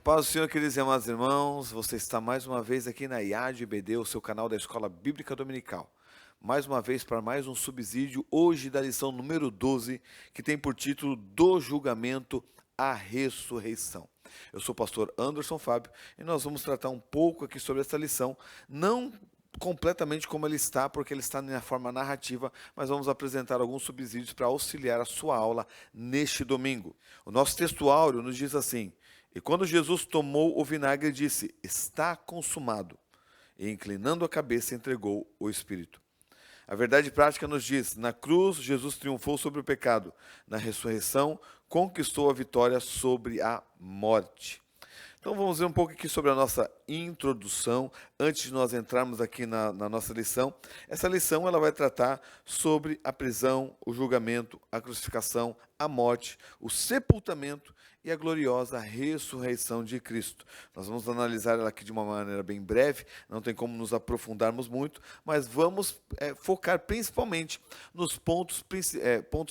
Paz do Senhor, queridos e amados irmãos, você está mais uma vez aqui na IAD BD, o seu canal da Escola Bíblica Dominical. Mais uma vez para mais um subsídio, hoje da lição número 12, que tem por título Do Julgamento à Ressurreição. Eu sou o pastor Anderson Fábio e nós vamos tratar um pouco aqui sobre essa lição, não completamente como ele está, porque ele está na forma narrativa, mas vamos apresentar alguns subsídios para auxiliar a sua aula neste domingo. O nosso texto áureo nos diz assim: e quando Jesus tomou o vinagre, disse, está consumado, e inclinando a cabeça, entregou o Espírito. A verdade prática nos diz, na cruz, Jesus triunfou sobre o pecado, na ressurreição, conquistou a vitória sobre a morte. Então vamos ver um pouco aqui sobre a nossa introdução, antes de nós entrarmos aqui na nossa lição. Essa lição ela vai tratar sobre a prisão, o julgamento, a crucificação, a morte, o sepultamento e a gloriosa ressurreição de Cristo. Nós vamos analisar ela aqui de uma maneira bem breve, não tem como nos aprofundarmos muito, mas vamos focar principalmente nos pontos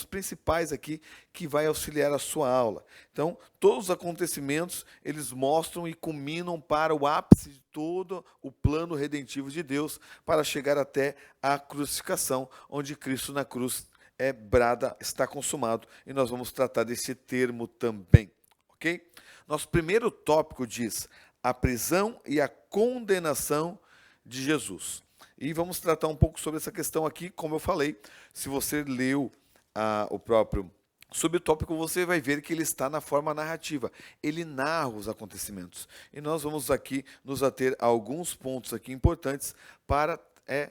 principais aqui que vai auxiliar a sua aula. Então, todos os acontecimentos, eles mostram e culminam para o ápice de todo o plano redentivo de Deus para chegar até a crucificação, onde Cristo na cruz brada, está consumado, e nós vamos tratar desse termo também, ok? Nosso primeiro tópico diz a prisão e a condenação de Jesus. E vamos tratar um pouco sobre essa questão aqui, como eu falei, se você leu o próprio subtópico, você vai ver que ele está na forma narrativa, ele narra os acontecimentos. E nós vamos aqui nos ater a alguns pontos aqui importantes para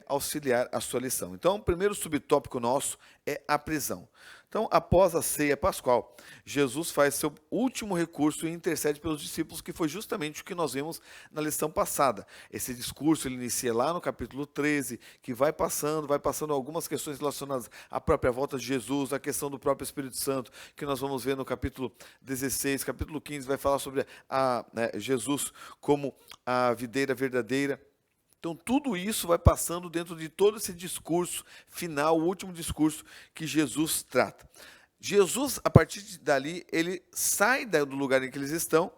auxiliar a sua lição. Então, o primeiro subtópico nosso é a prisão. Então, após a ceia pascual, Jesus faz seu último recurso e intercede pelos discípulos, que foi justamente o que nós vimos na lição passada. Esse discurso ele inicia lá no capítulo 13, que vai passando algumas questões relacionadas à própria volta de Jesus, a questão do próprio Espírito Santo, que nós vamos ver no capítulo 16, capítulo 15, vai falar sobre Jesus como a videira verdadeira. Então, tudo isso vai passando dentro de todo esse discurso final, o último discurso que Jesus trata. Jesus, a partir dali, ele sai do lugar em que eles estão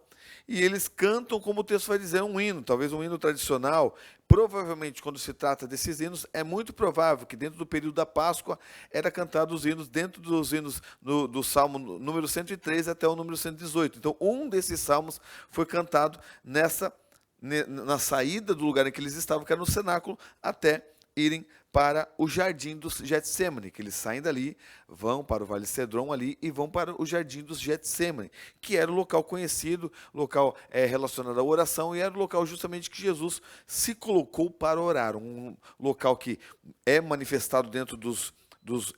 e eles cantam, como o texto vai dizer, um hino, talvez um hino tradicional. Provavelmente, quando se trata desses hinos, é muito provável que dentro do período da Páscoa era cantado os hinos, dentro dos hinos do Salmo número 103 até o número 118. Então, um desses salmos foi cantado na saída do lugar em que eles estavam, que era no cenáculo, até irem para o jardim dos Getsemane, que eles saem dali, vão para o Vale Cedron ali e vão para o jardim dos Getsemane, que era o local conhecido, local relacionado à oração, e era o local justamente que Jesus se colocou para orar, um local que é manifestado dentro dos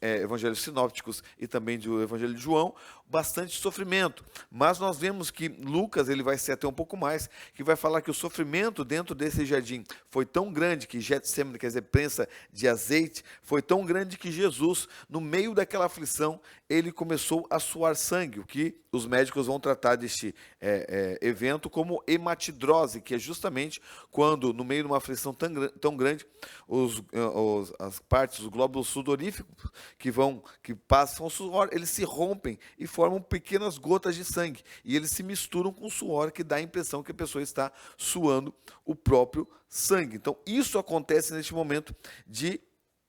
evangelhos sinópticos e também do evangelho de João, bastante sofrimento, mas nós vemos que Lucas ele vai ser até um pouco mais, que vai falar que o sofrimento dentro desse jardim foi tão grande, que Getsemane, quer dizer, prensa de azeite, foi tão grande que Jesus, no meio daquela aflição, ele começou a suar sangue, o que os médicos vão tratar deste evento como hematidrose, que é justamente quando, no meio de uma aflição tão grande, as partes, os glóbulos sudoríficos que passam o suor, eles se rompem e formam pequenas gotas de sangue, e eles se misturam com o suor, que dá a impressão que a pessoa está suando o próprio sangue. Então, isso acontece neste momento de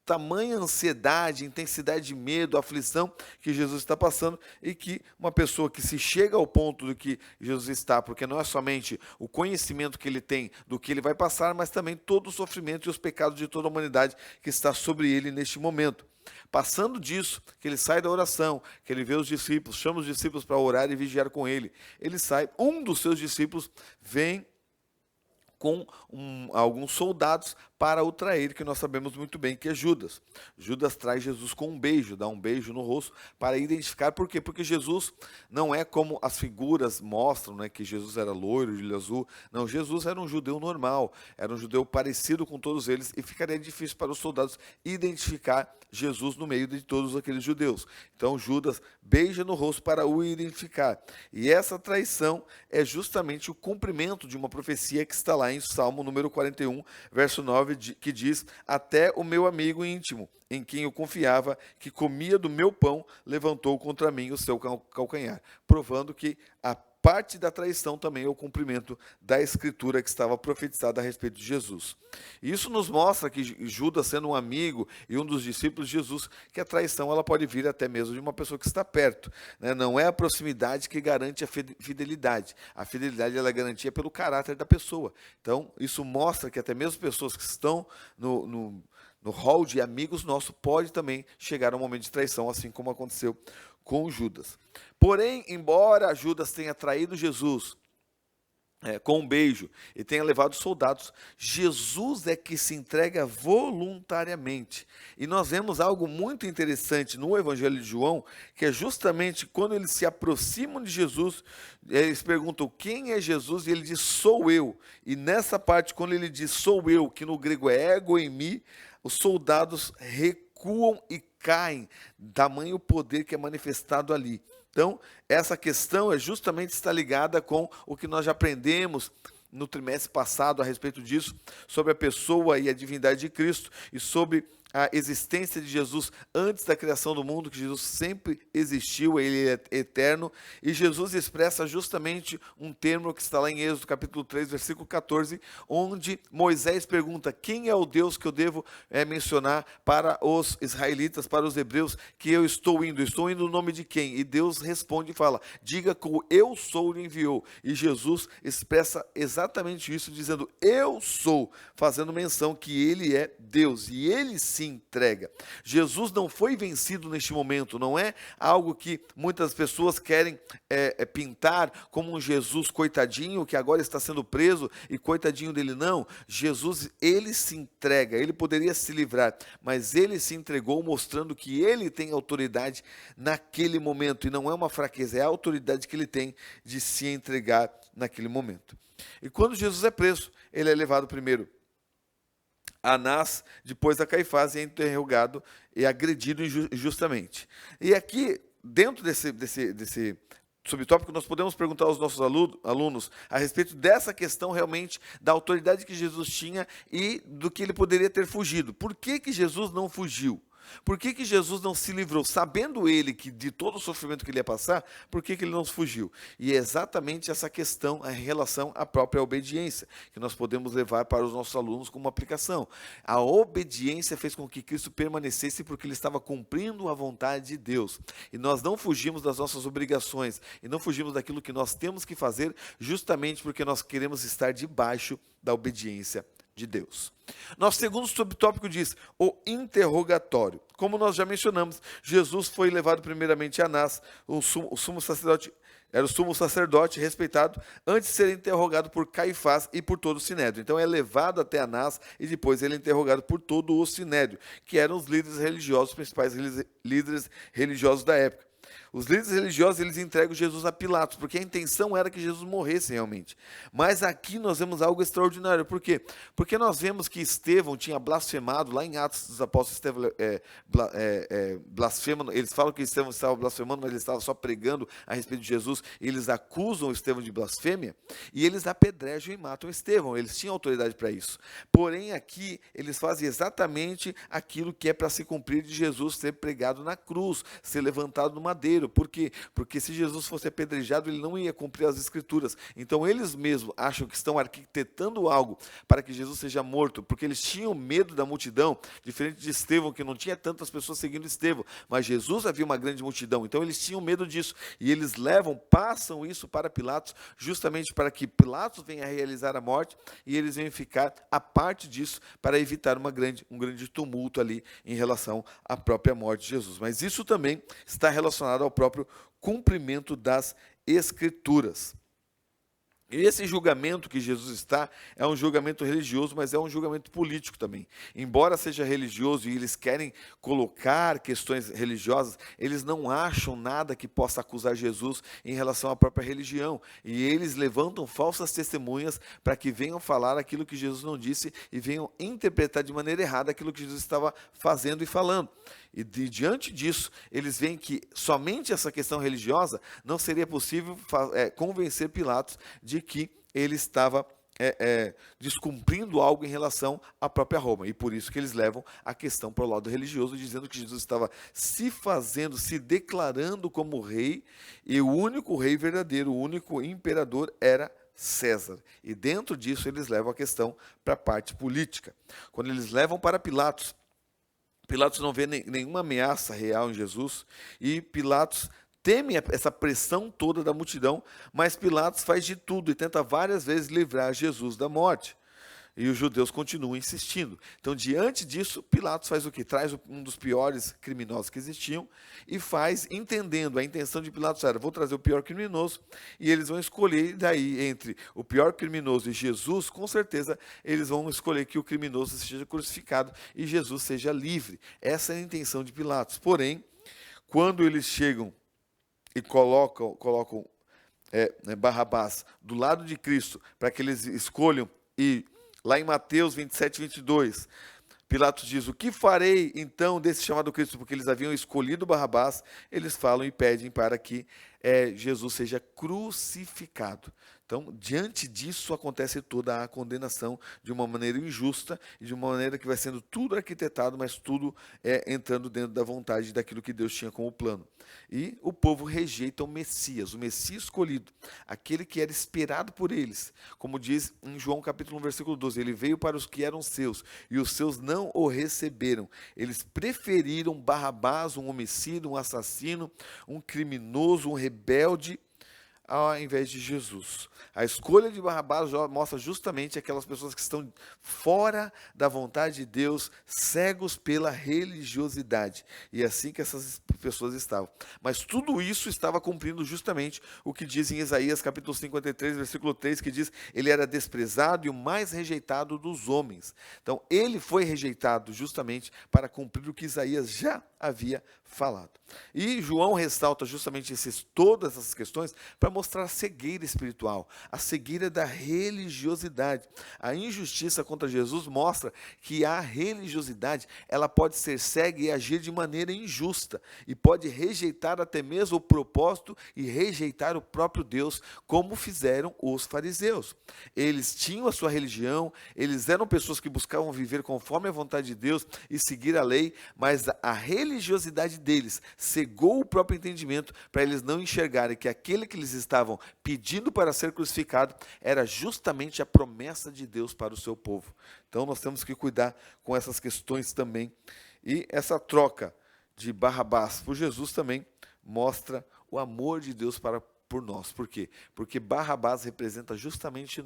tamanha ansiedade, intensidade de medo, aflição que Jesus está passando, e que uma pessoa que se chega ao ponto do que Jesus está, porque não é somente o conhecimento que ele tem do que ele vai passar, mas também todo o sofrimento e os pecados de toda a humanidade que está sobre ele neste momento. Passando disso, que ele sai da oração, que ele vê os discípulos, chama os discípulos para orar e vigiar com ele. Ele sai, um dos seus discípulos vem com alguns soldados para o trair, que nós sabemos muito bem que é Judas. Judas traz Jesus com um beijo, dá um beijo no rosto para identificar. Por quê? Porque Jesus não é como as figuras mostram, né, que Jesus era loiro, de olho azul. Não, Jesus era um judeu normal, era um judeu parecido com todos eles, e ficaria difícil para os soldados identificar Jesus no meio de todos aqueles judeus. Então Judas beija no rosto para o identificar. E essa traição é justamente o cumprimento de uma profecia que está lá em Salmo número 41, verso 9, que diz: até o meu amigo íntimo, em quem eu confiava, que comia do meu pão, levantou contra mim o seu calcanhar, provando que a parte da traição também é o cumprimento da escritura que estava profetizada a respeito de Jesus. E isso nos mostra que Judas, sendo um amigo e um dos discípulos de Jesus, que a traição ela pode vir até mesmo de uma pessoa que está perto, né? Não é a proximidade que garante a fidelidade. A fidelidade ela é garantia pelo caráter da pessoa. Então, isso mostra que até mesmo pessoas que estão no hall de amigos nosso pode também chegar a um momento de traição, assim como aconteceu com Judas. Porém, embora Judas tenha traído Jesus com um beijo e tenha levado soldados, Jesus é que se entrega voluntariamente. E nós vemos algo muito interessante no Evangelho de João, que é justamente quando eles se aproximam de Jesus, eles perguntam quem é Jesus, e ele diz, sou eu. E nessa parte, quando ele diz sou eu, que no grego é ego em mim, os soldados recuam e caem, tamanho poder que é manifestado ali. Então, essa questão é justamente está ligada com o que nós já aprendemos no trimestre passado a respeito disso, sobre a pessoa e a divindade de Cristo e sobre a existência de Jesus antes da criação do mundo, que Jesus sempre existiu, ele é eterno, e Jesus expressa justamente um termo que está lá em Êxodo capítulo 3, versículo 14, onde Moisés pergunta, quem é o Deus que eu devo mencionar para os israelitas, para os hebreus, que eu estou indo no nome de quem? E Deus responde e fala, diga que o eu sou lhe enviou, e Jesus expressa exatamente isso, dizendo, eu sou, fazendo menção que ele é Deus, e ele sim entrega. Jesus não foi vencido neste momento, não é algo que muitas pessoas querem pintar como um Jesus coitadinho, que agora está sendo preso e coitadinho dele, não. Jesus, ele se entrega, ele poderia se livrar, mas ele se entregou mostrando que ele tem autoridade naquele momento, e não é uma fraqueza, é a autoridade que ele tem de se entregar naquele momento. E quando Jesus é preso, ele é levado primeiro a Anás, depois a Caifás, e é interrogado e agredido injustamente. E aqui, dentro desse subtópico, nós podemos perguntar aos nossos alunos a respeito dessa questão realmente da autoridade que Jesus tinha e do que ele poderia ter fugido. Por que Jesus não fugiu? Por que Jesus não se livrou? Sabendo ele que de todo o sofrimento que ele ia passar, por que ele não fugiu? E é exatamente essa questão em relação à própria obediência, que nós podemos levar para os nossos alunos como aplicação. A obediência fez com que Cristo permanecesse porque ele estava cumprindo a vontade de Deus. E nós não fugimos das nossas obrigações, e não fugimos daquilo que nós temos que fazer, justamente porque nós queremos estar debaixo da obediência de Deus. Nosso segundo subtópico diz o interrogatório. Como nós já mencionamos, Jesus foi levado primeiramente a Anás, o sumo sacerdote, era o sumo sacerdote respeitado, antes de ser interrogado por Caifás e por todo o sinédrio. Então é levado até Anás e depois ele é interrogado por todo o sinédrio, que eram os líderes religiosos, os principais líderes religiosos da época. Os líderes religiosos, eles entregam Jesus a Pilatos, porque a intenção era que Jesus morresse realmente. Mas aqui nós vemos algo extraordinário. Por quê? Porque nós vemos que Estevão tinha blasfemado, lá em Atos dos Apóstolos, Estevão blasfema. Eles falam que Estevão estava blasfemando, mas ele estava só pregando a respeito de Jesus. Eles acusam Estevão de blasfêmia e eles apedrejam e matam Estevão. Eles tinham autoridade para isso. Porém, aqui, eles fazem exatamente aquilo que é para se cumprir de Jesus ser pregado na cruz, ser levantado no madeiro. Por quê? Porque se Jesus fosse apedrejado, ele não ia cumprir as escrituras. Então eles mesmos acham que estão arquitetando algo para que Jesus seja morto, porque eles tinham medo da multidão, diferente de Estevão, que não tinha tantas pessoas seguindo Estevão, mas Jesus havia uma grande multidão, então eles tinham medo disso, e eles passam isso para Pilatos, justamente para que Pilatos venha a realizar a morte, e eles venham ficar à parte disso, para evitar um grande tumulto ali, em relação à própria morte de Jesus. Mas isso também está relacionado ao próprio cumprimento das Escrituras. E esse julgamento que Jesus está é um julgamento religioso, mas é um julgamento político também. Embora seja religioso e eles querem colocar questões religiosas, eles não acham nada que possa acusar Jesus em relação à própria religião. E eles levantam falsas testemunhas para que venham falar aquilo que Jesus não disse e venham interpretar de maneira errada aquilo que Jesus estava fazendo e falando. E diante disso, eles veem que somente essa questão religiosa não seria possível convencer Pilatos de que ele estava descumprindo algo em relação à própria Roma. E por isso que eles levam a questão para o lado religioso, dizendo que Jesus estava se declarando como rei, e o único rei verdadeiro, o único imperador era César. E dentro disso eles levam a questão para a parte política. Quando eles levam para Pilatos, Pilatos não vê nenhuma ameaça real em Jesus, e Pilatos teme essa pressão toda da multidão, mas Pilatos faz de tudo e tenta várias vezes livrar Jesus da morte. E os judeus continuam insistindo. Então, diante disso, Pilatos faz o quê? Traz um dos piores criminosos que existiam e faz, entendendo, a intenção de Pilatos era, vou trazer o pior criminoso, e eles vão escolher, daí, entre o pior criminoso e Jesus, com certeza, eles vão escolher que o criminoso seja crucificado e Jesus seja livre. Essa é a intenção de Pilatos. Porém, quando eles chegam e colocam Barrabás do lado de Cristo, para que eles escolham, e lá em Mateus 27, 22, Pilatos diz, o que farei então desse chamado Cristo? Porque eles haviam escolhido Barrabás, eles falam e pedem para que Jesus seja crucificado. Então, diante disso, acontece toda a condenação de uma maneira injusta e de uma maneira que vai sendo tudo arquitetado, mas tudo entrando dentro da vontade daquilo que Deus tinha como plano. E o povo rejeita o Messias escolhido, aquele que era esperado por eles. Como diz em João capítulo 1, versículo 12, ele veio para os que eram seus, e os seus não o receberam. Eles preferiram Barrabás, um homicida, um assassino, um criminoso, um rebelde, ao invés de Jesus. A escolha de Barrabás mostra justamente aquelas pessoas que estão fora da vontade de Deus, cegos pela religiosidade. E é assim que essas pessoas estavam. Mas tudo isso estava cumprindo justamente o que diz em Isaías capítulo 53, versículo 3, que diz, ele era desprezado e o mais rejeitado dos homens. Então, ele foi rejeitado justamente para cumprir o que Isaías já havia falado. E João ressalta justamente todas essas questões para mostrar a cegueira espiritual, a cegueira da religiosidade. A injustiça contra Jesus mostra que a religiosidade, ela pode ser cega e agir de maneira injusta, e pode rejeitar até mesmo o propósito e rejeitar o próprio Deus, como fizeram os fariseus. Eles tinham a sua religião, eles eram pessoas que buscavam viver conforme a vontade de Deus e seguir a lei, mas a religiosidade deles cegou o próprio entendimento para eles não enxergarem que aquele que eles estavam pedindo para ser crucificado era justamente a promessa de Deus para o seu povo. Então nós temos que cuidar com essas questões também. E essa troca de Barrabás por Jesus também mostra o amor de Deus por nós. Por quê? Porque Barrabás representa justamente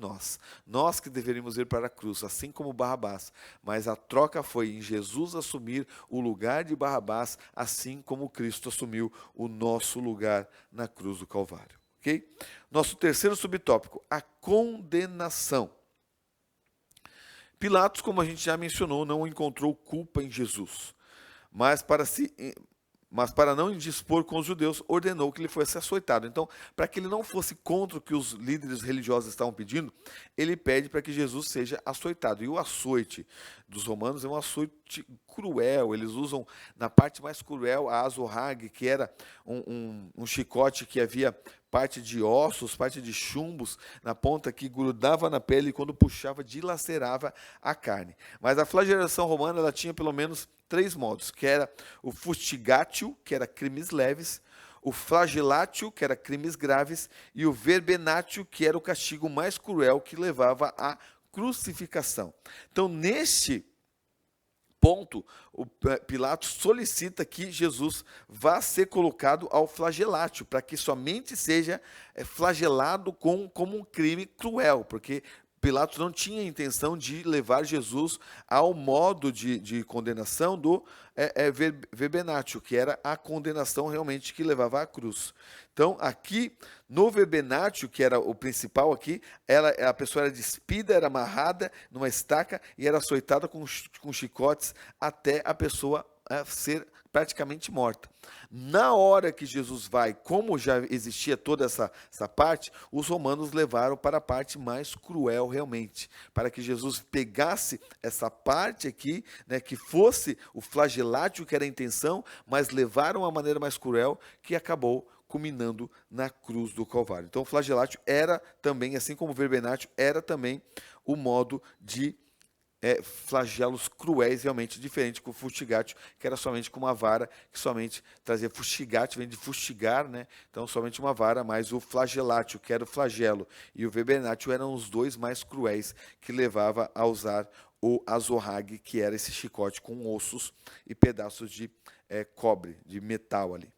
nós que deveríamos ir para a cruz, assim como Barrabás, mas a troca foi em Jesus assumir o lugar de Barrabás, assim como Cristo assumiu o nosso lugar na cruz do Calvário. Ok? Nosso terceiro subtópico, a condenação. Pilatos, como a gente já mencionou, não encontrou culpa em Jesus, mas para não indispor com os judeus, ordenou que ele fosse açoitado. Então, para que ele não fosse contra o que os líderes religiosos estavam pedindo, ele pede para que Jesus seja açoitado. E o açoite dos romanos é um açoite cruel. Eles usam, na parte mais cruel, a azorrague, que era um chicote que havia parte de ossos, parte de chumbos na ponta, que grudava na pele e quando puxava, dilacerava a carne. Mas a flagelação romana, ela tinha pelo menos 3 modos, que era o fustigatio, que era crimes leves, o flagelatio, que era crimes graves, e o verbenatio, que era o castigo mais cruel, que levava à crucificação. Então, neste ponto, o Pilatos solicita que Jesus vá ser colocado ao flagelatio, para que somente seja flagelado como um crime cruel, porque Pilatos não tinha a intenção de levar Jesus ao modo de condenação do verbenatio, que era a condenação realmente que levava à cruz. Então, aqui, no verbenatio, que era o principal aqui, a pessoa era despida, era amarrada numa estaca e era açoitada com chicotes até a pessoa ser praticamente morta. Na hora que Jesus vai, como já existia toda essa parte, os romanos levaram para a parte mais cruel realmente, para que Jesus pegasse essa parte aqui, né, que fosse o flagelatio, que era a intenção, mas levaram a maneira mais cruel, que acabou culminando na cruz do Calvário. Então o flagelatio era também, assim como o verbenatio, era também o modo de flagelos cruéis, realmente diferente com o fustigatio, que era somente com uma vara, que somente trazia fustigatio, vem de fustigar, né? Então somente uma vara, mas o flagelatio, que era o flagelo, e o verbenatio eram os dois mais cruéis, que levava a usar o azorrague, que era esse chicote com ossos e pedaços de cobre, de metal ali.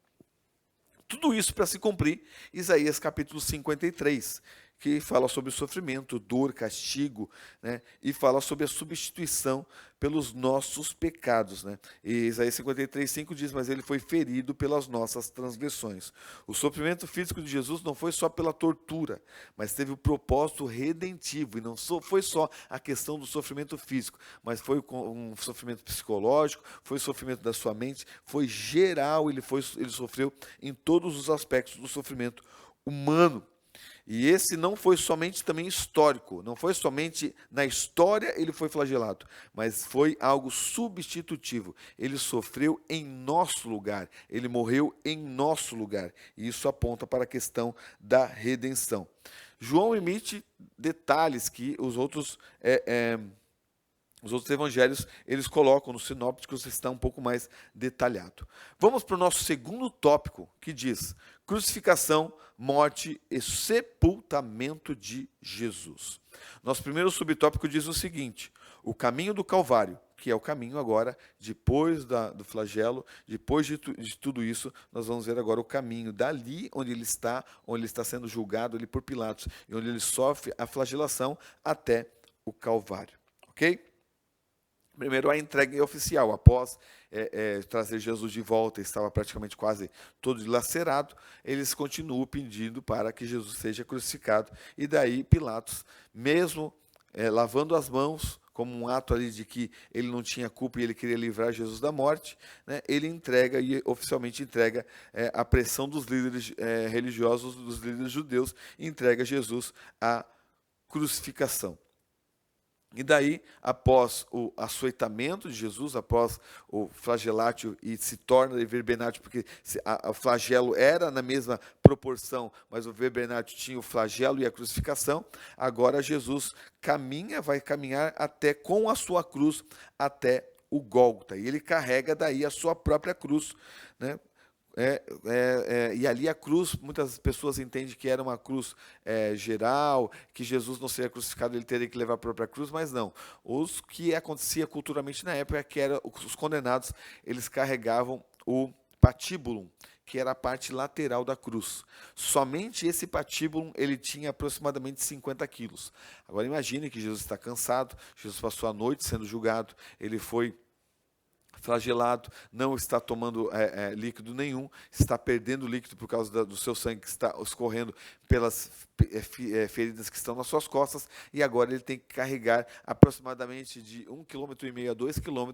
Tudo isso para se cumprir Isaías capítulo 53, que fala sobre o sofrimento, dor, castigo, né? E fala sobre a substituição pelos nossos pecados, né? E Isaías 53, 5 diz, mas ele foi ferido pelas nossas transgressões. O sofrimento físico de Jesus não foi só pela tortura, mas teve o propósito redentivo, e não foi só a questão do sofrimento físico, mas foi um sofrimento psicológico, foi o sofrimento da sua mente, foi geral, ele sofreu em todos os aspectos do sofrimento humano. E esse não foi somente também histórico, não foi somente na história ele foi flagelado, mas foi algo substitutivo. Ele sofreu em nosso lugar, ele morreu em nosso lugar. E isso aponta para a questão da redenção. João emite detalhes que os outros evangelhos, eles colocam nos sinópticos, está um pouco mais detalhado. Vamos para o nosso segundo tópico, que diz crucificação, morte e sepultamento de Jesus. Nosso primeiro subtópico diz o seguinte: o caminho do Calvário, que é o caminho agora, depois do flagelo, depois de tudo isso, nós vamos ver agora o caminho dali onde ele está sendo julgado ali por Pilatos, e onde ele sofre a flagelação até o Calvário. Ok? Primeiro, a entrega oficial. Após trazer Jesus de volta, estava praticamente quase todo dilacerado, eles continuam pedindo para que Jesus seja crucificado. E daí Pilatos, mesmo lavando as mãos, como um ato ali de que ele não tinha culpa e ele queria livrar Jesus da morte, né, ele entrega e oficialmente entrega a pressão dos líderes religiosos, dos líderes judeus, e entrega Jesus à crucificação. E daí, após o açoitamento de Jesus, após o flagelatio, e se torna verbenatio, porque o flagelo era na mesma proporção, mas o verbenatio tinha o flagelo e a crucificação, agora Jesus vai caminhar até com a sua cruz, até o Gólgota, e ele carrega daí a sua própria cruz, né? E ali a cruz, muitas pessoas entendem que era uma cruz geral, que Jesus não seria crucificado, ele teria que levar a própria cruz, mas não. O que acontecia culturalmente na época é que os condenados, eles carregavam o patíbulum, que era a parte lateral da cruz. Somente esse patíbulum, ele tinha aproximadamente 50 quilos. Agora imagine que Jesus está cansado, Jesus passou a noite sendo julgado, ele foi flagelado, não está tomando líquido nenhum, está perdendo líquido por causa do seu sangue que está escorrendo pelas feridas que estão nas suas costas, e agora ele tem que carregar aproximadamente de 1,5 km a 2 km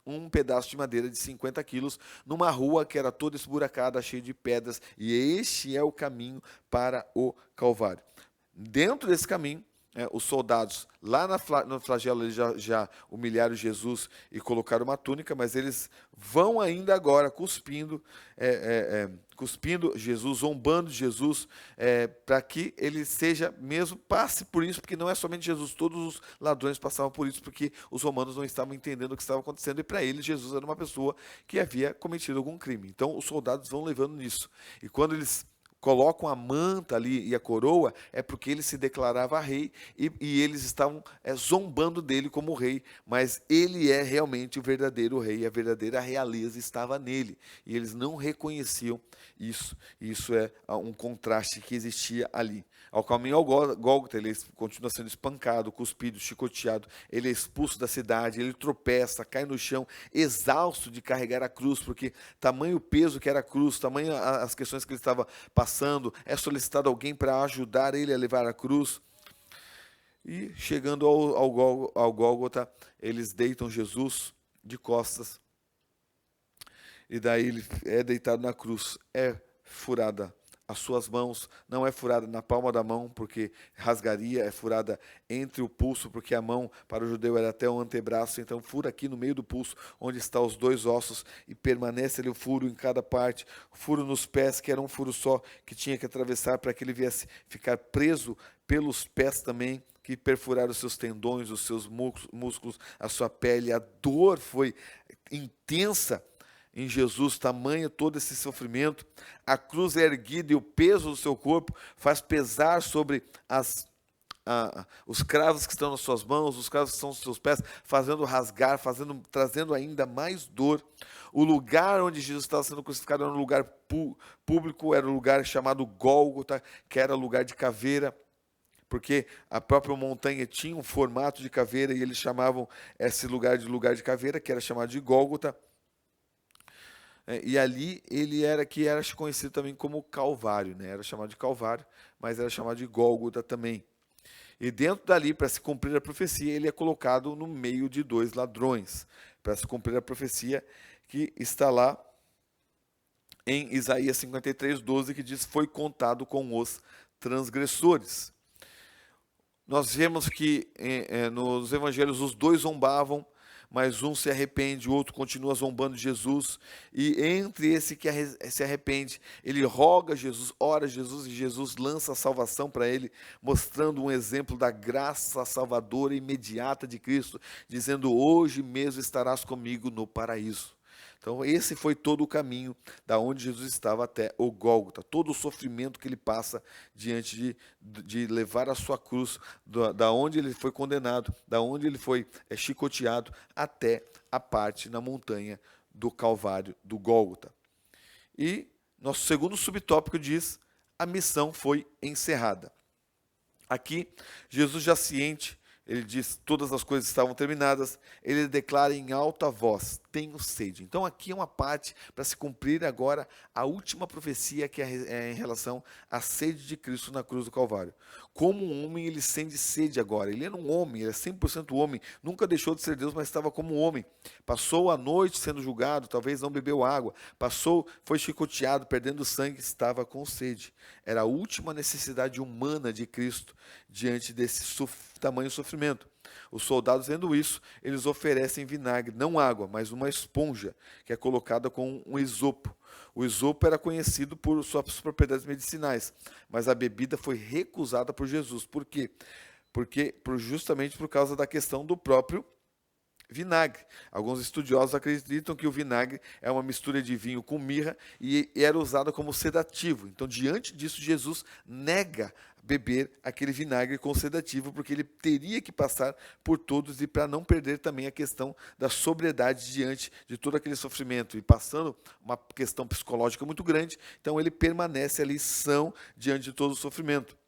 um pedaço de madeira de 50 quilos, numa rua que era toda esburacada, cheia de pedras, e este é o caminho para o Calvário. Dentro desse caminho, os soldados lá no flagelo eles já humilharam Jesus e colocaram uma túnica, mas eles vão ainda agora cuspindo Jesus, zombando de Jesus, para que ele passe por isso, porque não é somente Jesus, todos os ladrões passavam por isso, porque os romanos não estavam entendendo o que estava acontecendo, e para eles Jesus era uma pessoa que havia cometido algum crime. Então os soldados vão levando nisso, e quando eles colocam a manta ali e a coroa, é porque ele se declarava rei, e eles estavam zombando dele como rei, mas ele é realmente o verdadeiro rei, a verdadeira realeza estava nele, e eles não reconheciam isso. Isso é um contraste que existia ali. Ao caminho ao Gólgota, ele continua sendo espancado, cuspido, chicoteado, ele é expulso da cidade, ele tropeça, cai no chão, exausto de carregar a cruz, porque tamanho o peso que era a cruz, tamanho as questões que ele estava passando, é solicitado alguém para ajudar ele a levar a cruz. E chegando ao Gólgota, eles deitam Jesus de costas, e daí ele é deitado na cruz, é furada as suas mãos, não é furada na palma da mão, porque rasgaria, é furada entre o pulso, porque a mão para o judeu era até o antebraço, então fura aqui no meio do pulso, onde estão os dois ossos, e permanece ali o furo em cada parte, furo nos pés, que era um furo só, que tinha que atravessar para que ele viesse ficar preso pelos pés também, que perfuraram os seus tendões, os seus músculos, a sua pele, a dor foi intensa em Jesus, tamanho todo esse sofrimento. A cruz é erguida e o peso do seu corpo faz pesar sobre os cravos que estão nas suas mãos, os cravos que estão nos seus pés, fazendo rasgar, trazendo ainda mais dor. O lugar onde Jesus estava sendo crucificado era um lugar público, era um lugar chamado Gólgota, que era lugar de caveira, porque a própria montanha tinha um formato de caveira e eles chamavam esse lugar de caveira, que era chamado de Gólgota. E ali ele era conhecido também como Calvário, né? Era chamado de Calvário, mas era chamado de Gólgota também. E dentro dali, para se cumprir a profecia, ele é colocado no meio de dois ladrões, para se cumprir a profecia que está lá em Isaías 53:12, que diz: foi contado com os transgressores. Nós vemos que nos evangelhos os dois zombavam, mas um se arrepende, o outro continua zombando de Jesus, e entre esse que se arrepende, ele roga a Jesus, ora a Jesus, e Jesus lança a salvação para ele, mostrando um exemplo da graça salvadora imediata de Cristo, dizendo: hoje mesmo estarás comigo no paraíso. Então esse foi todo o caminho da onde Jesus estava até o Gólgota, todo o sofrimento que ele passa diante de levar a sua cruz, da onde ele foi condenado, da onde ele foi chicoteado, até a parte na montanha do Calvário, do Gólgota. E nosso segundo subtópico diz: a missão foi encerrada. Aqui, Jesus já ciente, ele diz: todas as coisas estavam terminadas, ele declara em alta voz: tenho sede. Então aqui é uma parte para se cumprir agora a última profecia, que é em relação à sede de Cristo na cruz do Calvário. Como um homem, ele sente sede agora. Ele era um homem, ele é 100% homem, nunca deixou de ser Deus, mas estava como homem. Passou a noite sendo julgado, talvez não bebeu água, foi chicoteado, perdendo sangue, estava com sede. Era a última necessidade humana de Cristo diante desse tamanho sofrimento. Os soldados, vendo isso, eles oferecem vinagre, não água, mas uma esponja, que é colocada com um isopo. O isopo era conhecido por suas propriedades medicinais, mas a bebida foi recusada por Jesus. Por quê? Justamente por causa da questão do próprio vinagre. Alguns estudiosos acreditam que o vinagre é uma mistura de vinho com mirra e era usada como sedativo. Então, diante disso, Jesus nega beber aquele vinagre com sedativo, porque ele teria que passar por todos, e para não perder também a questão da sobriedade diante de todo aquele sofrimento, e passando uma questão psicológica muito grande, então ele permanece ali são diante de todo o sofrimento.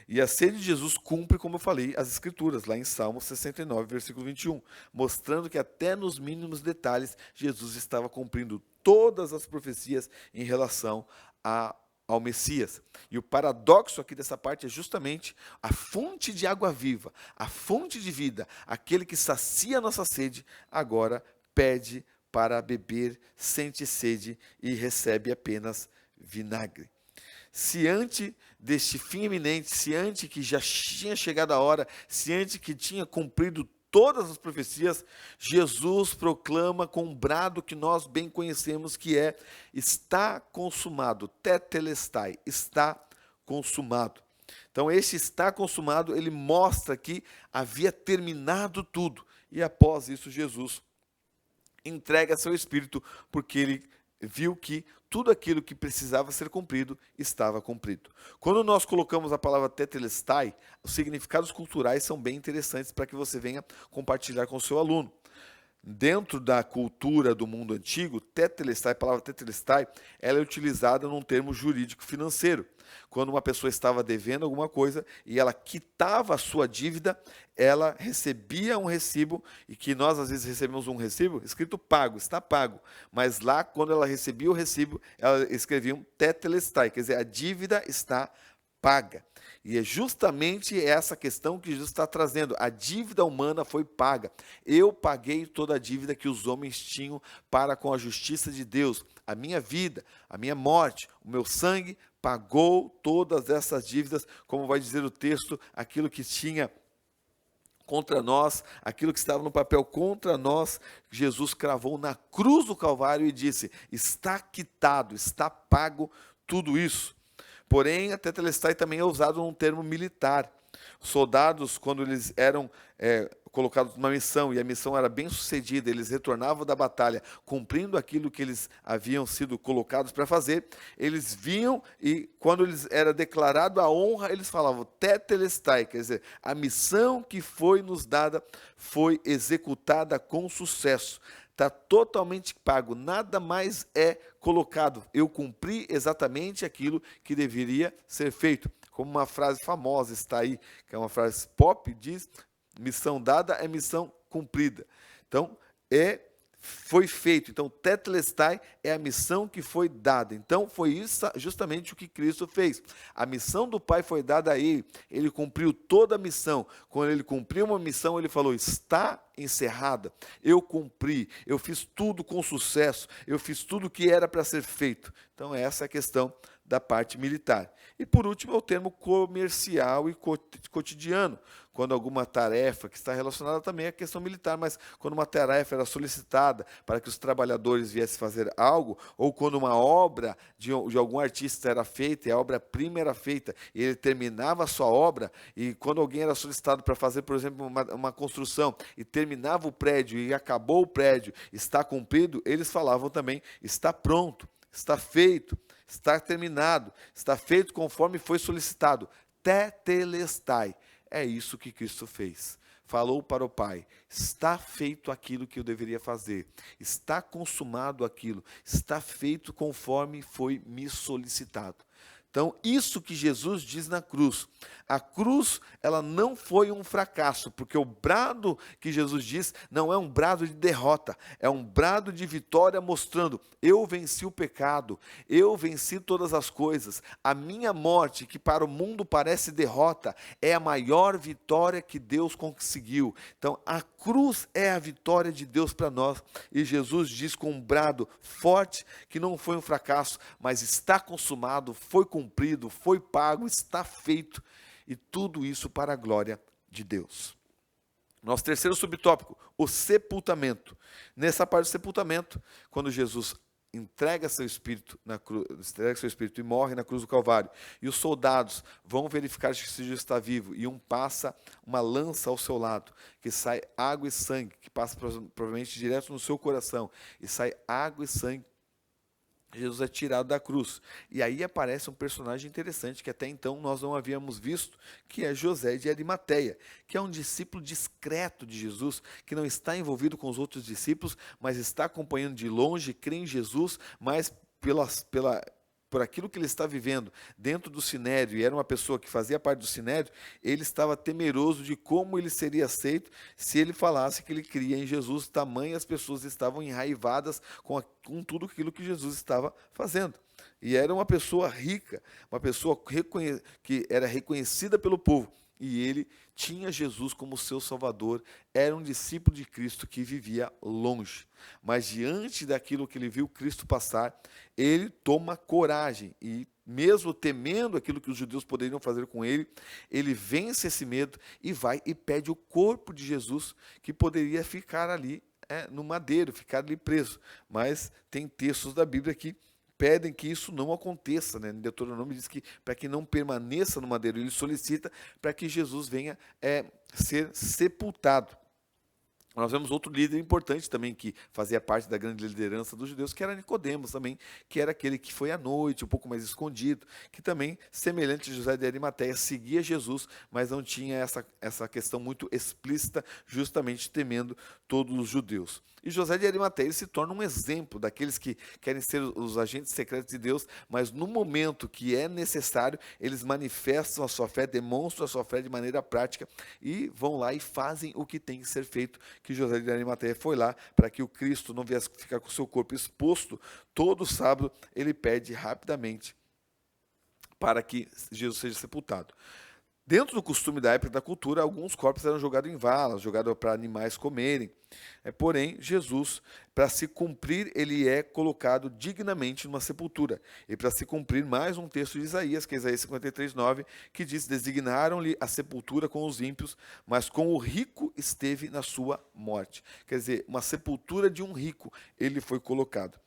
E a sede de Jesus cumpre, como eu falei, as Escrituras, lá em Salmo 69, versículo 21, mostrando que até nos mínimos detalhes, Jesus estava cumprindo todas as profecias em relação ao Messias. E o paradoxo aqui dessa parte é justamente a fonte de água viva, a fonte de vida, aquele que sacia a nossa sede, agora pede para beber, sente sede e recebe apenas vinagre. Ciante deste fim iminente, ciante que já tinha chegado a hora, ciante que tinha cumprido todas as profecias, Jesus proclama com um brado que nós bem conhecemos, que é: está consumado, tetelestai, está consumado. Então este está consumado, ele mostra que havia terminado tudo, e após isso Jesus entrega seu espírito, porque ele viu que tudo aquilo que precisava ser cumprido estava cumprido. Quando nós colocamos a palavra tetelestai, os significados culturais são bem interessantes para que você venha compartilhar com o seu aluno. Dentro da cultura do mundo antigo, tetelestai, a palavra tetelestai, ela é utilizada num termo jurídico financeiro. Quando uma pessoa estava devendo alguma coisa e ela quitava a sua dívida, ela recebia um recibo, e que nós às vezes recebemos um recibo escrito pago, está pago. Mas lá, quando ela recebia o recibo, ela escrevia um tetelestai, quer dizer, a dívida está paga. E é justamente essa questão que Jesus está trazendo. A dívida humana foi paga. Eu paguei toda a dívida que os homens tinham para com a justiça de Deus. A minha vida, a minha morte, o meu sangue pagou todas essas dívidas, como vai dizer o texto, aquilo que tinha contra nós, aquilo que estava no papel contra nós, Jesus cravou na cruz do Calvário e disse: está quitado, está pago tudo isso. Porém, a tetelestai também é usado num termo militar. Os soldados, quando eles eram colocados numa missão, e a missão era bem sucedida, eles retornavam da batalha, cumprindo aquilo que eles haviam sido colocados para fazer, eles vinham e, quando eles era declarado a honra, eles falavam tetelestai, quer dizer, a missão que foi nos dada foi executada com sucesso. Está totalmente pago, nada mais é colocado. Eu cumpri exatamente aquilo que deveria ser feito. Como uma frase famosa está aí, que é uma frase pop, diz: missão dada é missão cumprida. Então, foi feito. Então, tetelestai é a missão que foi dada. Então, foi isso justamente o que Cristo fez. A missão do Pai foi dada a ele. Ele cumpriu toda a missão. Quando ele cumpriu uma missão, ele falou: está encerrada. Eu cumpri. Eu fiz tudo com sucesso. Eu fiz tudo o que era para ser feito. Então, essa é a questão da parte militar. E por último é o termo comercial e cotidiano, quando alguma tarefa que está relacionada também à questão militar, mas quando uma tarefa era solicitada para que os trabalhadores viessem fazer algo, ou quando uma obra de algum artista era feita, e a obra-prima era feita, e ele terminava a sua obra, e quando alguém era solicitado para fazer, por exemplo, uma construção, e terminava o prédio, e acabou o prédio, está cumprido, eles falavam também: está pronto, está feito, está terminado, está feito conforme foi solicitado. Tetelestai. É isso que Cristo fez. Falou para o Pai: está feito aquilo que eu deveria fazer. Está consumado aquilo. Está feito conforme foi me solicitado. Então, isso que Jesus diz na cruz. A cruz, ela não foi um fracasso, porque o brado que Jesus diz não é um brado de derrota, é um brado de vitória, mostrando: eu venci o pecado, eu venci todas as coisas. A minha morte, que para o mundo parece derrota, é a maior vitória que Deus conseguiu. Então, a cruz é a vitória de Deus para nós. E Jesus diz com um brado forte que não foi um fracasso, mas está consumado, foi cumprido, foi pago, está feito. E tudo isso para a glória de Deus. Nosso terceiro subtópico: o sepultamento. Nessa parte do sepultamento, quando Jesus entrega seu espírito e morre na cruz do Calvário, e os soldados vão verificar se Jesus está vivo, e um passa uma lança ao seu lado, que sai água e sangue, que passa provavelmente direto no seu coração, e sai água e sangue. Jesus é tirado da cruz. E aí aparece um personagem interessante que até então nós não havíamos visto, que é José de Arimateia, que é um discípulo discreto de Jesus, que não está envolvido com os outros discípulos, mas está acompanhando de longe, crê em Jesus, mas por aquilo que ele está vivendo dentro do Sinédrio, e era uma pessoa que fazia parte do Sinédrio, ele estava temeroso de como ele seria aceito se ele falasse que ele cria em Jesus. Tamanho as pessoas estavam enraivadas com tudo aquilo que Jesus estava fazendo. E era uma pessoa rica, uma pessoa que era reconhecida pelo povo, e ele tinha Jesus como seu Salvador, era um discípulo de Cristo que vivia longe. Mas diante daquilo que ele viu Cristo passar, ele toma coragem e, mesmo temendo aquilo que os judeus poderiam fazer com ele, ele vence esse medo e vai e pede o corpo de Jesus, que poderia ficar ali no madeiro, ficar ali preso. Mas tem textos da Bíblia que pedem que isso não aconteça, né? Em Deuteronômio diz que para que não permaneça no madeiro, ele solicita para que Jesus venha ser sepultado. Nós vemos outro líder importante também, que fazia parte da grande liderança dos judeus, que era Nicodemos também, que era aquele que foi à noite, um pouco mais escondido, que também, semelhante a José de Arimateia, seguia Jesus, mas não tinha essa questão muito explícita, justamente temendo todos os judeus. E José de Arimateia se torna um exemplo daqueles que querem ser os agentes secretos de Deus, mas no momento que é necessário, eles manifestam a sua fé, demonstram a sua fé de maneira prática e vão lá e fazem o que tem que ser feito, que José de Arimateia foi lá para que o Cristo não viesse ficar com o seu corpo exposto todo sábado. Ele pede rapidamente para que Jesus seja sepultado. Dentro do costume da época da cultura, alguns corpos eram jogados em valas, jogados para animais comerem. Porém, Jesus, para se cumprir, ele é colocado dignamente numa sepultura. E para se cumprir mais um texto de Isaías, que é Isaías 53:9, que diz: designaram-lhe a sepultura com os ímpios, mas com o rico esteve na sua morte. Quer dizer, uma sepultura de um rico, ele foi colocado.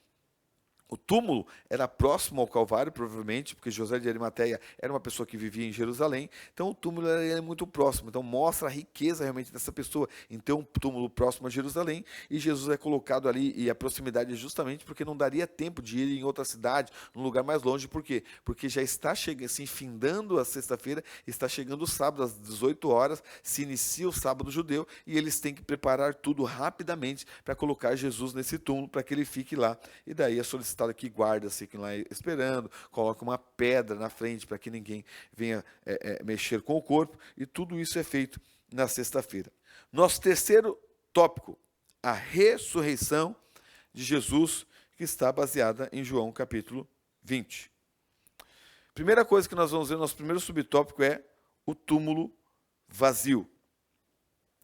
O túmulo era próximo ao Calvário, provavelmente, porque José de Arimateia era uma pessoa que vivia em Jerusalém, então o túmulo era muito próximo. Então mostra a riqueza realmente dessa pessoa em ter um túmulo próximo a Jerusalém, e Jesus é colocado ali, e a proximidade é justamente porque não daria tempo de ir em outra cidade, num lugar mais longe. Por quê? Porque já está chegando, assim, findando a sexta-feira, está chegando o sábado, às 18 horas, se inicia o sábado judeu, e eles têm que preparar tudo rapidamente para colocar Jesus nesse túmulo, para que ele fique lá. E daí a solicitação que guardas fiquem lá esperando, coloca uma pedra na frente para que ninguém venha mexer com o corpo, e tudo isso é feito na sexta-feira. Nosso terceiro tópico, a ressurreição de Jesus, que está baseada em João capítulo 20. Primeira coisa que nós vamos ver, nosso primeiro subtópico é o túmulo vazio.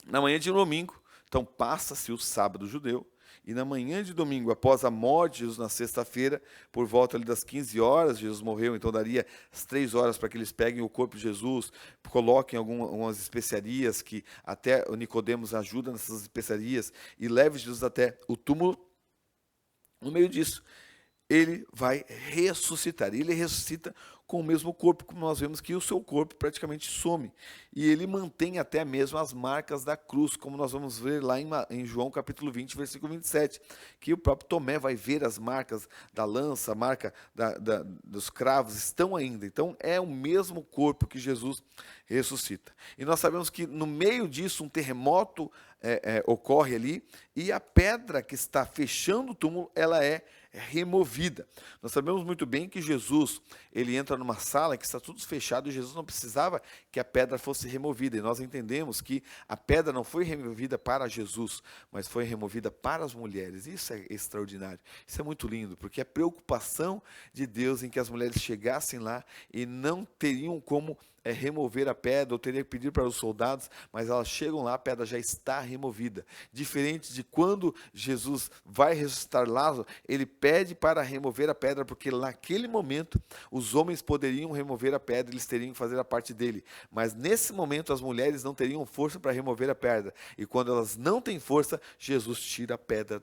Na manhã de domingo, então passa-se o sábado judeu, e na manhã de domingo, após a morte de Jesus na sexta-feira, por volta ali das 15 horas, Jesus morreu, então daria as 3 horas para que eles peguem o corpo de Jesus, coloquem algumas especiarias, que até o Nicodemos ajuda nessas especiarias, e leve Jesus até o túmulo. No meio disso, ele vai ressuscitar. E ele ressuscita com o mesmo corpo, como nós vemos que o seu corpo praticamente some. E ele mantém até mesmo as marcas da cruz, como nós vamos ver lá em João capítulo 20, versículo 27, que o próprio Tomé vai ver as marcas da lança, a marca dos cravos, estão ainda. Então é o mesmo corpo que Jesus ressuscita. E nós sabemos que no meio disso um terremoto ocorre ali, e a pedra que está fechando o túmulo, ela é removida. Nós sabemos muito bem que Jesus, ele entra numa sala que está tudo fechado, e Jesus não precisava que a pedra fosse removida, e nós entendemos que a pedra não foi removida para Jesus, mas foi removida para as mulheres. Isso é extraordinário, isso é muito lindo, porque a preocupação de Deus em que as mulheres chegassem lá e não teriam como remover a pedra, ou teria que pedir para os soldados, mas elas chegam lá, a pedra já está removida. Diferente de quando Jesus vai ressuscitar Lázaro, ele pede para remover a pedra, porque naquele momento os homens poderiam remover a pedra, eles teriam que fazer a parte dele. Mas nesse momento as mulheres não teriam força para remover a pedra. E quando elas não têm força, Jesus tira a pedra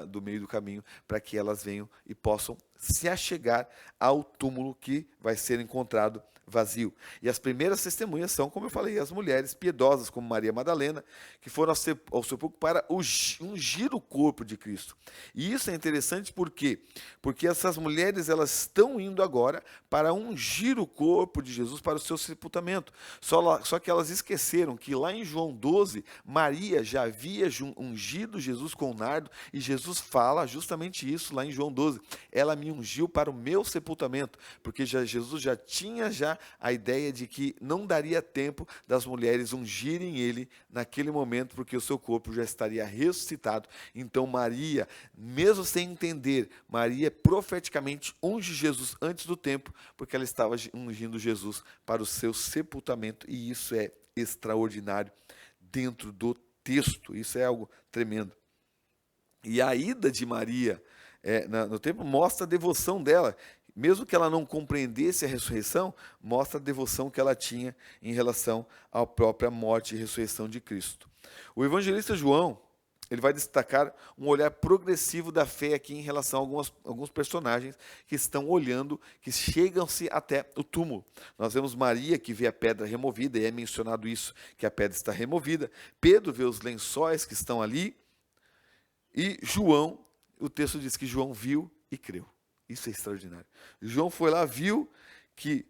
do meio do caminho, para que elas venham e possam se achegar ao túmulo que vai ser encontrado vazio. E as primeiras testemunhas são, como eu falei, as mulheres piedosas, como Maria Madalena, que foram ao sepulcro para ungir o corpo de Cristo. E isso é interessante por quê? Porque essas mulheres, elas estão indo agora para ungir o corpo de Jesus para o seu sepultamento. Só que elas esqueceram que lá em João 12, Maria já havia ungido Jesus com nardo, e Jesus fala justamente isso lá em João 12. Ela me ungiu para o meu sepultamento, porque Jesus já tinha a ideia de que não daria tempo das mulheres ungirem ele naquele momento, porque o seu corpo já estaria ressuscitado. Então Maria, mesmo sem entender, Maria profeticamente unge Jesus antes do tempo, porque ela estava ungindo Jesus para o seu sepultamento, e isso é extraordinário dentro do texto, isso é algo tremendo. E a ida de Maria no templo mostra a devoção dela. Mesmo que ela não compreendesse a ressurreição, mostra a devoção que ela tinha em relação à própria morte e ressurreição de Cristo. O evangelista João, ele vai destacar um olhar progressivo da fé aqui em relação a alguns personagens que estão olhando, que chegam-se até o túmulo. Nós vemos Maria, que vê a pedra removida, e é mencionado isso, que a pedra está removida. Pedro vê os lençóis que estão ali. E João, o texto diz que João viu e creu. Isso é extraordinário. João foi lá, viu que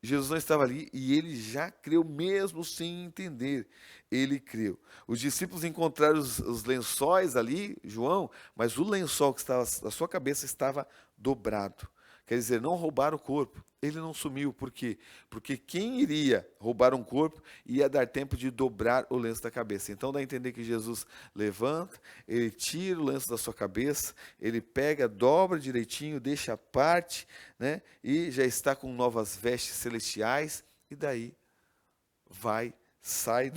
Jesus não estava ali, e ele já creu mesmo sem entender. Ele creu. Os discípulos encontraram os lençóis ali, João, mas o lençol que estava na sua cabeça estava dobrado. quer dizer, não roubar o corpo. Ele não sumiu, por quê? Porque quem iria roubar um corpo ia dar tempo de dobrar o lenço da cabeça. Então dá a entender que Jesus levanta, ele tira o lenço da sua cabeça, ele pega, dobra direitinho, deixa a parte, né? E já está com novas vestes celestiais, e daí sai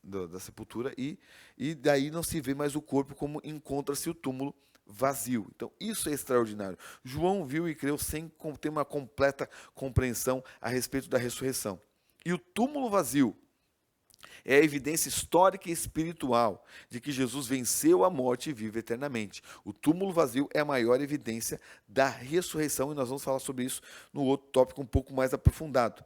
da sepultura e daí não se vê mais o corpo, como encontra-se o túmulo vazio. Então isso é extraordinário. João viu e creu sem ter uma completa compreensão a respeito da ressurreição. E o túmulo vazio é a evidência histórica e espiritual de que Jesus venceu a morte e vive eternamente. O túmulo vazio é a maior evidência da ressurreição, e nós vamos falar sobre isso no outro tópico um pouco mais aprofundado.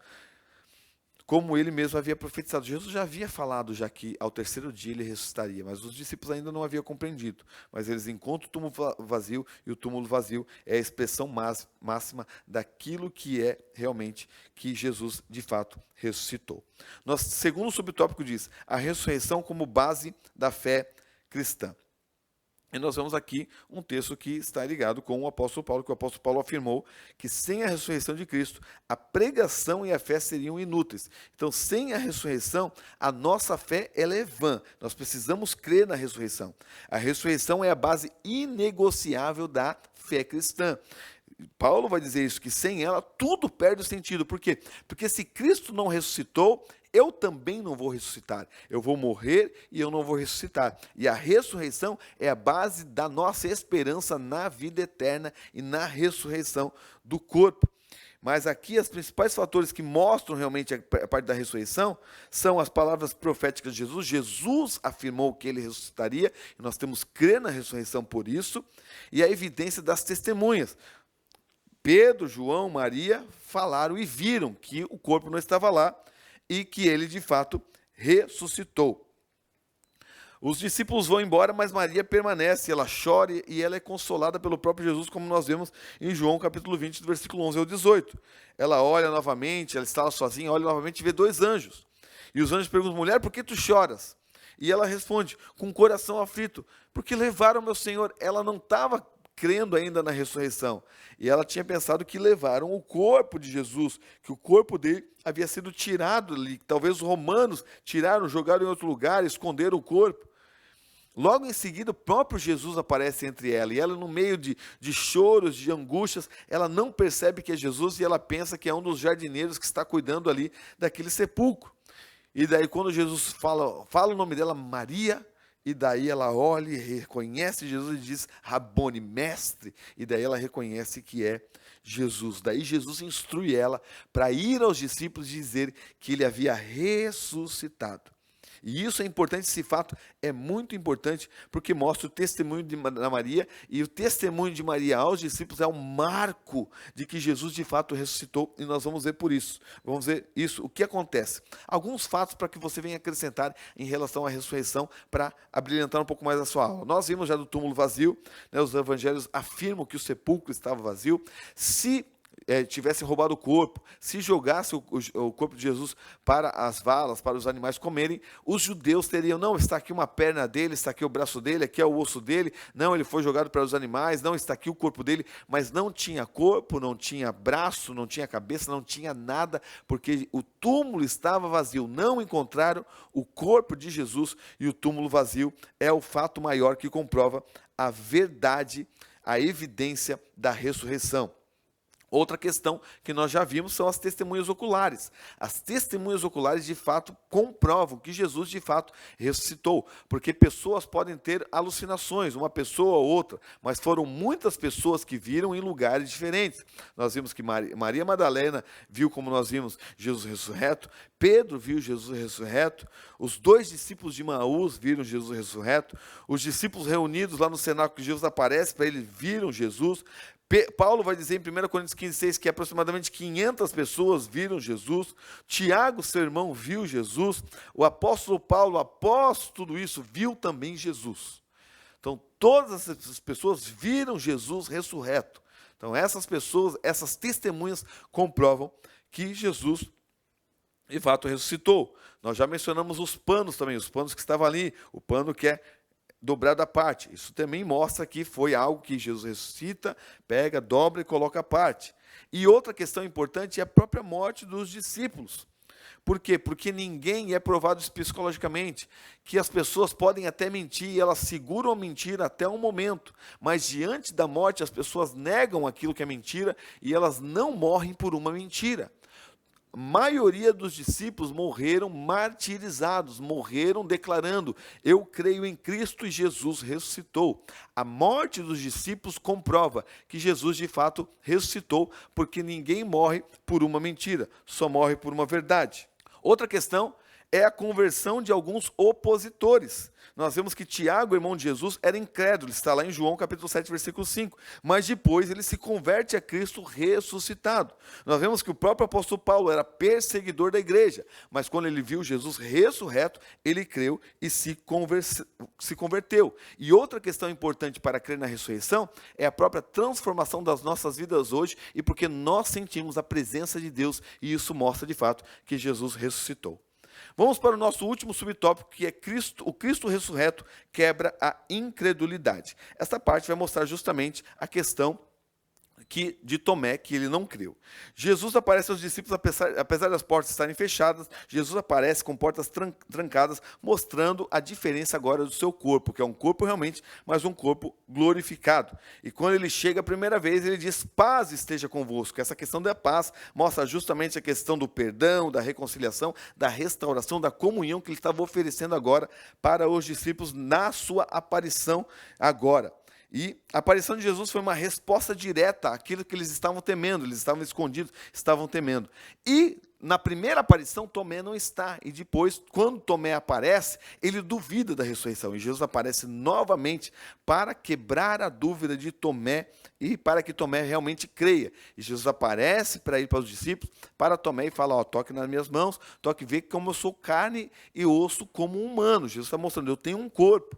Como ele mesmo havia profetizado. Jesus já havia falado já que ao terceiro dia ele ressuscitaria, mas os discípulos ainda não haviam compreendido. Mas eles encontram o túmulo vazio, e o túmulo vazio é a expressão máxima daquilo que é realmente que Jesus de fato ressuscitou. Nosso segundo subtópico diz: a ressurreição como base da fé cristã. E nós vemos aqui um texto que está ligado com o apóstolo Paulo, que o apóstolo Paulo afirmou que sem a ressurreição de Cristo, a pregação e a fé seriam inúteis. Então, sem a ressurreição, a nossa fé ela é vã. Nós precisamos crer na ressurreição. A ressurreição é a base inegociável da fé cristã. Paulo vai dizer isso, que sem ela tudo perde o sentido. Por quê? Porque se Cristo não ressuscitou, eu também não vou ressuscitar. Eu vou morrer e eu não vou ressuscitar. E a ressurreição é a base da nossa esperança na vida eterna e na ressurreição do corpo. Mas aqui os principais fatores que mostram realmente a parte da ressurreição são as palavras proféticas de Jesus. Jesus afirmou que ele ressuscitaria, e nós temos que crer na ressurreição por isso, e a evidência das testemunhas. Pedro, João, Maria falaram e viram que o corpo não estava lá e que ele de fato ressuscitou. Os discípulos vão embora, mas Maria permanece, ela chora e ela é consolada pelo próprio Jesus, como nós vemos em João capítulo 20, do versículo 11 ao 18. Ela olha novamente, ela está sozinha, olha novamente e vê dois anjos. E os anjos perguntam: mulher, por que tu choras? E ela responde, com o coração aflito: porque levaram meu Senhor. Ela não estava crendo ainda na ressurreição, e ela tinha pensado que levaram o corpo de Jesus, que o corpo dele havia sido tirado ali, talvez os romanos tiraram, jogaram em outro lugar, esconderam o corpo. Logo em seguida, o próprio Jesus aparece entre ela, e ela, no meio de choros, de angústias, ela não percebe que é Jesus, e ela pensa que é um dos jardineiros que está cuidando ali daquele sepulcro. E daí, quando Jesus fala o nome dela, Maria, e daí ela olha e reconhece Jesus e diz: Rabone, mestre. E daí ela reconhece que é Jesus. Daí Jesus instrui ela para ir aos discípulos e dizer que ele havia ressuscitado. E isso é importante, esse fato é muito importante, porque mostra o testemunho da Maria, e o testemunho de Maria aos discípulos é um marco de que Jesus de fato ressuscitou, e nós vamos ver por isso. Vamos ver isso, o que acontece. Alguns fatos para que você venha acrescentar em relação à ressurreição, para abrilhantar um pouco mais a sua aula. Nós vimos já do túmulo vazio, né, os evangelhos afirmam que o sepulcro estava vazio. Se tivessem roubado o corpo, se jogasse o corpo de Jesus para as valas, para os animais comerem, os judeus teriam: não, está aqui uma perna dele, está aqui o braço dele, aqui é o osso dele, não, ele foi jogado para os animais, não, está aqui o corpo dele, mas não tinha corpo, não tinha braço, não tinha cabeça, não tinha nada, porque o túmulo estava vazio, não encontraram o corpo de Jesus, e o túmulo vazio é o fato maior que comprova a verdade, a evidência da ressurreição. Outra questão que nós já vimos são as testemunhas oculares. As testemunhas oculares de fato comprovam que Jesus de fato ressuscitou, porque pessoas podem ter alucinações, uma pessoa ou outra, mas foram muitas pessoas que viram em lugares diferentes. Nós vimos que Maria Madalena viu, como nós vimos, Jesus ressurreto, Pedro viu Jesus ressurreto, os dois discípulos de Maús viram Jesus ressurreto, os discípulos reunidos lá no cenáculo que Jesus aparece para eles, viram Jesus. Paulo vai dizer em 1 Coríntios 15,6 que aproximadamente 500 pessoas viram Jesus. Tiago, seu irmão, viu Jesus. O apóstolo Paulo, após tudo isso, viu também Jesus. Então, todas essas pessoas viram Jesus ressurreto. Então, essas pessoas, essas testemunhas comprovam que Jesus, de fato, ressuscitou. Nós já mencionamos os panos também, os panos que estavam ali. O pano que é dobrado à parte. Isso também mostra que foi algo que Jesus ressuscita, pega, dobra e coloca à parte. E outra questão importante é a própria morte dos discípulos. Por quê? Porque ninguém é provado psicologicamente, que as pessoas podem até mentir, e elas seguram a mentira até um momento, mas diante da morte as pessoas negam aquilo que é mentira e elas não morrem por uma mentira. A maioria dos discípulos morreram martirizados, morreram declarando: eu creio em Cristo e Jesus ressuscitou. A morte dos discípulos comprova que Jesus de fato ressuscitou, porque ninguém morre por uma mentira, só morre por uma verdade. Outra questão é a conversão de alguns opositores. Nós vemos que Tiago, irmão de Jesus, era incrédulo, está lá em João capítulo 7, versículo 5, mas depois ele se converte a Cristo ressuscitado. Nós vemos que o próprio apóstolo Paulo era perseguidor da igreja, mas quando ele viu Jesus ressurreto, ele creu e se converteu. E outra questão importante para crer na ressurreição é a própria transformação das nossas vidas hoje, e porque nós sentimos a presença de Deus, e isso mostra de fato que Jesus ressuscitou. Vamos para o nosso último subtópico, que é o Cristo ressurreto quebra a incredulidade. Esta parte vai mostrar justamente a questão de Tomé, que ele não creu. Jesus aparece aos discípulos, apesar das portas estarem fechadas, Jesus aparece com portas trancadas, mostrando a diferença agora do seu corpo, que é um corpo realmente, mas um corpo glorificado. E quando ele chega a primeira vez, ele diz: paz esteja convosco. Essa questão da paz mostra justamente a questão do perdão, da reconciliação, da restauração, da comunhão que ele estava oferecendo agora para os discípulos na sua aparição agora. E a aparição de Jesus foi uma resposta direta àquilo que eles estavam temendo, eles estavam escondidos, estavam temendo. E na primeira aparição, Tomé não está, e depois, quando Tomé aparece, ele duvida da ressurreição, e Jesus aparece novamente para quebrar a dúvida de Tomé, e para que Tomé realmente creia. E Jesus aparece para ir para os discípulos, para Tomé, e fala: toque nas minhas mãos, toque, vê como eu sou carne e osso como um humano. Jesus está mostrando: eu tenho um corpo.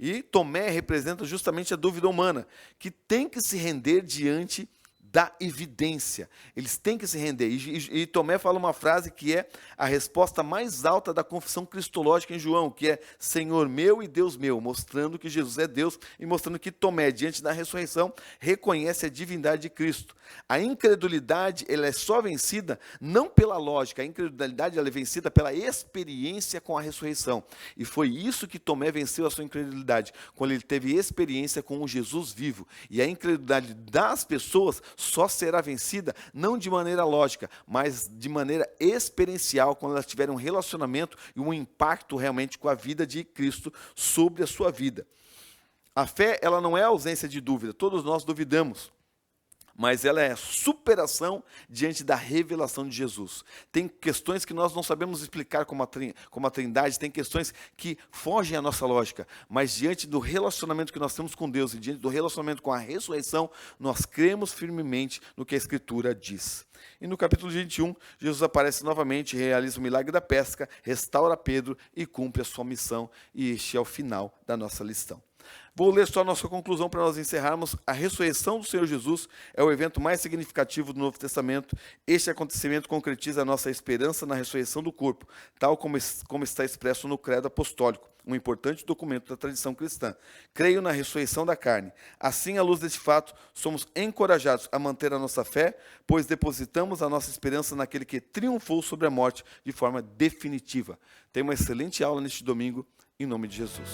E Tomé representa justamente a dúvida humana, que tem que se render diante da evidência. Eles têm que se render. E Tomé fala uma frase que é a resposta mais alta da confissão cristológica em João, que é: Senhor meu e Deus meu, mostrando que Jesus é Deus e mostrando que Tomé, diante da ressurreição, reconhece a divindade de Cristo. A incredulidade, ela é só vencida não pela lógica, a incredulidade ela é vencida pela experiência com a ressurreição. E foi isso que Tomé venceu a sua incredulidade, quando ele teve experiência com o Jesus vivo. E a incredulidade das pessoas só será vencida não de maneira lógica, mas de maneira experiencial, quando elas tiverem um relacionamento e um impacto realmente com a vida de Cristo sobre a sua vida. A fé, ela não é a ausência de dúvida, todos nós duvidamos, mas ela é a superação diante da revelação de Jesus. Tem questões que nós não sabemos explicar como a Trindade, tem questões que fogem à nossa lógica, mas diante do relacionamento que nós temos com Deus e diante do relacionamento com a ressurreição, nós cremos firmemente no que a Escritura diz. E no capítulo 21, Jesus aparece novamente, realiza o milagre da pesca, restaura Pedro e cumpre a sua missão, e este é o final da nossa lição. Vou ler só a nossa conclusão para nós encerrarmos. A ressurreição do Senhor Jesus é o evento mais significativo do Novo Testamento. Este acontecimento concretiza a nossa esperança na ressurreição do corpo, tal como está expresso no Credo Apostólico, um importante documento da tradição cristã. Creio na ressurreição da carne. Assim, à luz deste fato, somos encorajados a manter a nossa fé, pois depositamos a nossa esperança naquele que triunfou sobre a morte de forma definitiva. Tenha uma excelente aula neste domingo, em nome de Jesus.